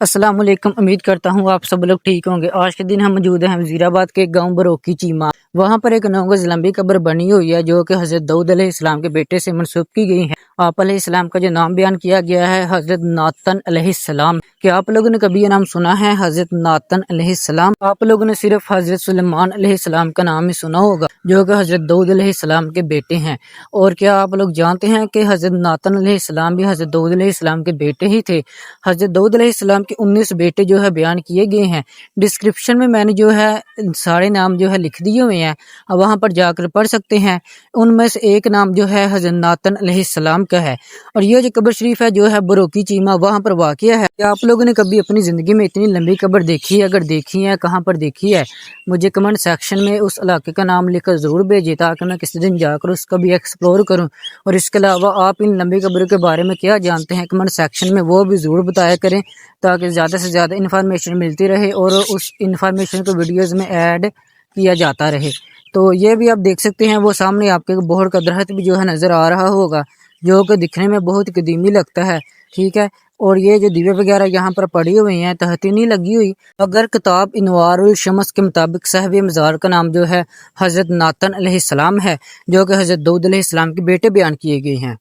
अस्सलाम वालेकुम। उम्मीद करता हूँ आप सब लोग ठीक होंगे। आज के दिन हम मौजूद हैं वजीराबाद के गांव बरोकी चीमा। वहाँ पर एक 9 गज लंबी कब्र बनी हुई है जो कि हजरत दाऊद अलैहिस्सलाम के बेटे से मंसूब की गई है। आप अलैहिस्सलाम का जो नाम बयान किया गया है हजरत नातन अलैहिस्सलाम। क्या आप लोगों ने कभी ये नाम सुना है हजरत नातन अलैहिस्सलाम? आप लोगों ने सिर्फ हजरत सुलेमान अलैहिस्सलाम का नाम ही सुना होगा जो कि हजरत दाऊद अलैहिस्सलाम के बेटे हैं। और क्या आप लोग जानते हैं कि हजरत नातन अलैहिस्सलाम भी हजरत दाऊद अलैहिस्सलाम के बेटे ही थे। हजरत दाऊद अलैहिस्सलाम के 19 बेटे जो है बयान किए गए हैं। डिस्क्रिप्शन में मैंने जो है सारे नाम जो है लिख दिए हुए हैं, अब वहाँ पर जाकर पढ़ सकते हैं। उनमें से एक नाम जो है हजरत नातन अलैहिस्सलाम का है। और ये जो कब्र शरीफ है जो है बरोकी चीमा वहाँ पर वाक़या है। क्या आप लोगों ने कभी अपनी ज़िंदगी में इतनी लंबी कब्र देखी है? अगर देखी है कहाँ पर देखी है मुझे कमेंट सेक्शन में उस इलाके का नाम लिखकर ज़रूर भेजिए ताकि मैं किसी दिन जाकर उसका भी एक्सप्लोर करूँ। और इसके अलावा आप इन लंबी कब्र के बारे में क्या जानते हैं कमेंट सेक्शन में वो भी ज़रूर बताया करें ताकि ज़्यादा से ज़्यादा इन्फॉर्मेशन मिलती रहे और उस इन्फॉर्मेशन को वीडियोज़ में ऐड किया जाता रहे। तो ये भी आप देख सकते हैं, वो सामने आपके बोहड़ का दरख्त भी जो है नज़र आ रहा होगा जो कि दिखने में बहुत कदीमी लगता है, ठीक है। और ये जो दीवे वगैरह यहाँ पर पड़ी हुई हैं तहती नहीं लगी हुई। अगर किताब इनवारुल शम्स के मुताबिक साहिब मज़ार का नाम जो है हज़रत नातन अलैहिस्सलाम है जो कि हज़रत दाऊद अलैहिस्सलाम के बेटे बयान किए गए हैं।